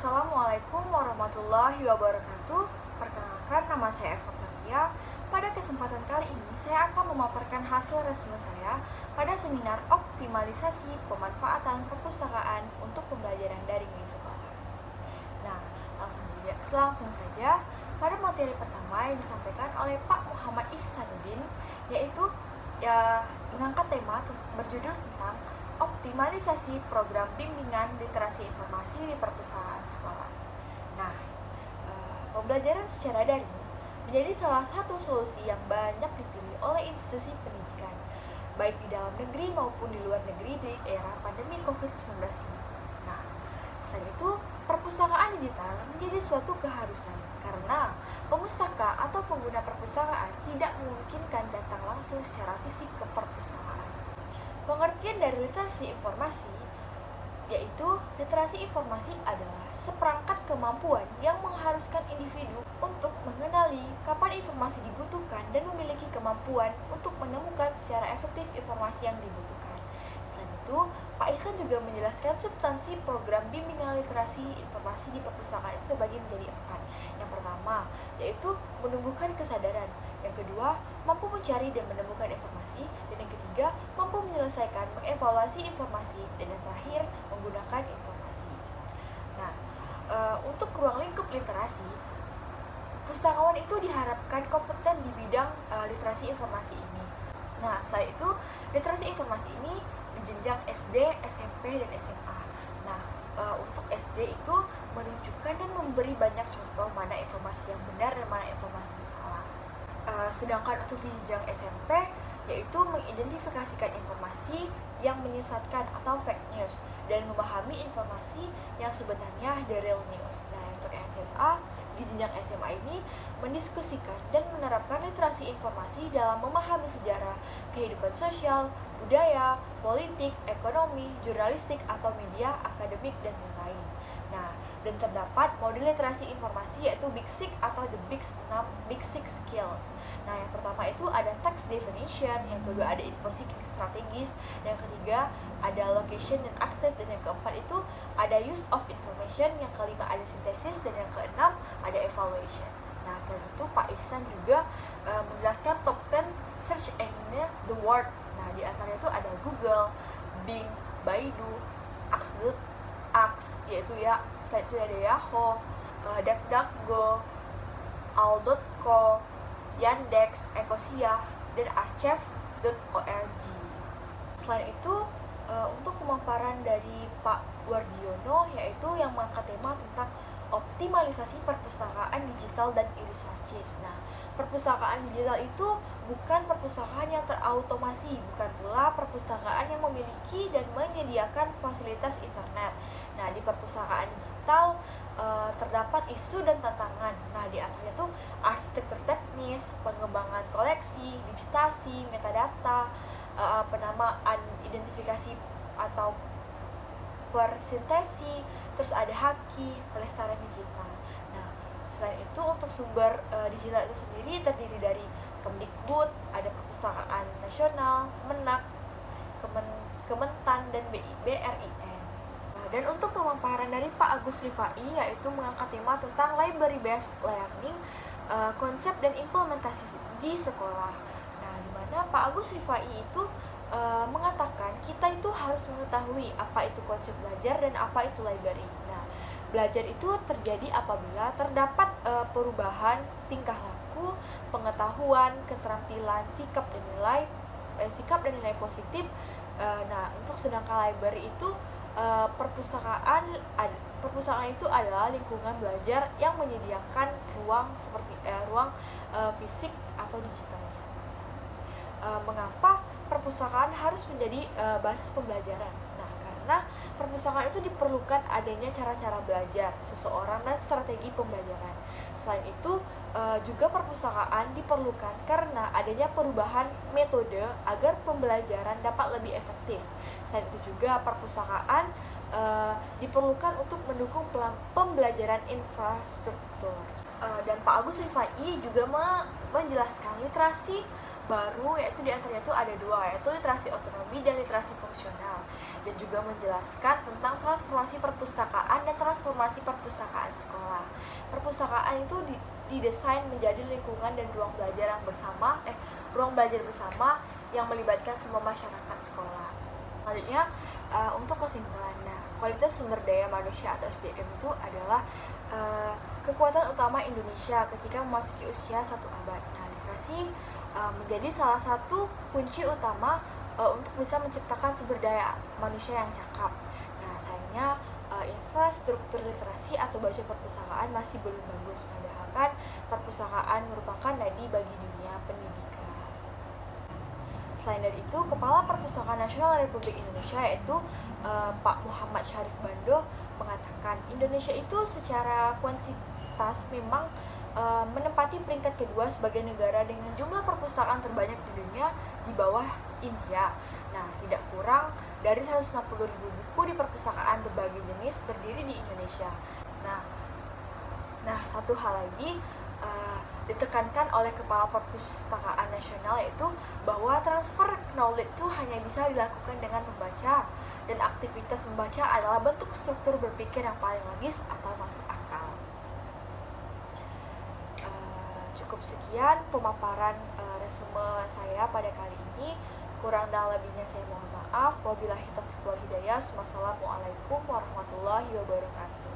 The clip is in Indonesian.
Assalamualaikum warahmatullahi wabarakatuh. Perkenalkan, nama saya Eva Tavia. Pada kesempatan kali ini, saya akan memaparkan hasil resume saya pada seminar optimalisasi pemanfaatan perpustakaan untuk pembelajaran daring di sekolah. Nah, langsung saja pada materi pertama yang disampaikan oleh Pak Muhammad Ihsanuddin, yaitu mengangkat tema berjudul tentang optimalisasi program bimbingan literasi informasi di perpustakaan sekolah. Nah, pembelajaran secara daring menjadi salah satu solusi yang banyak dipilih oleh institusi pendidikan, baik di dalam negeri maupun di luar negeri di era pandemi COVID-19 ini. Nah, selain itu, perpustakaan digital menjadi suatu keharusan karena pemustaka atau pengguna perpustakaan tidak memungkinkan datang langsung secara fisik ke perpustakaan. Pengertian dari literasi informasi yaitu literasi informasi adalah seperangkat kemampuan yang mengharuskan individu untuk mengenali kapan informasi dibutuhkan dan memiliki kemampuan untuk menemukan secara efektif informasi yang dibutuhkan. Selain itu, Pak Ihsan juga menjelaskan substansi program bimbingan literasi informasi di perpustakaan itu terbagi menjadi 4. Yang pertama, yaitu menumbuhkan kesadaran. Yang kedua, mampu mencari dan menemukan informasi. Dan yang ketiga, mampu menyelesaikan, mengevaluasi informasi. Dan yang terakhir, menggunakan informasi. Nah, untuk ruang lingkup literasi, pustakawan itu diharapkan kompeten di bidang literasi informasi ini. Nah, setelah itu, literasi informasi ini jenjang SD, SMP, dan SMA. Nah, untuk SD itu menunjukkan dan memberi banyak contoh mana informasi yang benar dan mana informasi yang salah. Sedangkan untuk di jenjang SMP yaitu mengidentifikasikan informasi yang menyesatkan atau fake news dan memahami informasi yang sebenarnya the real news. Nah, untuk SMA, di jenjang SMA ini mendiskusikan dan menerapkan literasi informasi dalam memahami sejarah, kehidupan sosial, budaya, politik, ekonomi, jurnalistik atau media, akademik, dan lain-lain. Nah, dan terdapat model literasi informasi yaitu Big Six atau the Big Six skills. Nah, yang pertama itu ada text definition, yang kedua ada info seeking strategis, dan yang ketiga ada location dan access, dan yang keempat itu ada use of information, yang kelima ada synthesis, dan yang keenam ada evaluation. Nah, selain itu Pak Ihsan juga menjelaskan top 10 search engine the world. Nah, di antaranya itu ada Google, Bing, Baidu, Ask, yaitu selain itu ada Yahoo, DuckDuckGo, Al.co, Yandex, Ecosia, dan Archive.org. Selain itu, untuk pemaparan dari Pak Wardiono, yaitu yang mengangkat tema tentang optimalisasi perpustakaan digital dan e-resources. Nah, perpustakaan digital itu bukan perpustakaan yang terautomasi, bukan pula perpustakaan yang memiliki dan menyediakan fasilitas internet. Nah, di perpustakaan digital terdapat isu dan tantangan. Nah, di antaranya tuh arsitektur teknis, pengembangan koleksi, digitasi, metadata, penamaan, identifikasi atau persintesi, terus ada haki, pelestarian digital. Nah, selain itu untuk sumber digital itu sendiri terdiri dari Kemdikbud, ada Perpustakaan Nasional, Kemenak, Kementan, dan BRIN. Dan untuk pemaparan dari Pak Agus Rifai yaitu mengangkat tema tentang library based learning, konsep dan implementasi di sekolah. Nah, di mana Pak Agus Rifai itu mengatakan kita itu harus mengetahui apa itu konsep belajar dan apa itu library. Nah, belajar itu terjadi apabila terdapat perubahan tingkah laku, pengetahuan, keterampilan, sikap dan nilai positif. Nah, untuk sedangkan library itu perpustakaan itu adalah lingkungan belajar yang menyediakan ruang seperti fisik atau digitalnya. Mengapa perpustakaan harus menjadi basis pembelajaran? Nah, karena perpustakaan itu diperlukan adanya cara-cara belajar seseorang dan strategi pembelajaran. Selain itu, juga perpustakaan diperlukan karena adanya perubahan metode agar pembelajaran dapat lebih efektif. Selain itu juga perpustakaan diperlukan untuk mendukung pembelajaran infrastruktur. Dan Pak Agus Rifai juga menjelaskan literasi baru, yaitu di antaranya itu ada dua, yaitu literasi otonomi dan literasi fungsional, dan juga menjelaskan tentang transformasi perpustakaan dan transformasi perpustakaan sekolah. Perpustakaan itu didesain menjadi lingkungan dan ruang belajar bersama yang melibatkan semua masyarakat sekolah. Selanjutnya, untuk kesimpulan, kualitas sumber daya manusia atau SDM itu adalah kekuatan utama Indonesia ketika memasuki usia 1 abad. Literasi menjadi salah satu kunci utama untuk bisa menciptakan sumber daya manusia yang cakap. Sayangnya infrastruktur literasi atau baca perpustakaan masih belum bagus, padahal kan perpustakaan merupakan nadi bagi dunia pendidikan. Selain dari itu, Kepala Perpustakaan Nasional Republik Indonesia yaitu Pak Muhammad Syarif Bando mengatakan Indonesia itu secara kuantitas memang menempati peringkat kedua sebagai negara dengan jumlah perpustakaan terbanyak di dunia di bawah India. Tidak kurang dari 160.000 buku di perpustakaan berbagai jenis berdiri di Indonesia. Satu hal lagi ditekankan oleh Kepala Perpustakaan Nasional yaitu bahwa transfer knowledge itu hanya bisa dilakukan dengan membaca, dan aktivitas membaca adalah bentuk struktur berpikir yang paling logis atau masuk akal. Cukup sekian pemaparan resume saya pada kali ini. Kurang dan lebihnya saya mohon maaf. Wabillahi taufiq wal hidayah. Wassalamualaikum warahmatullahi wabarakatuh.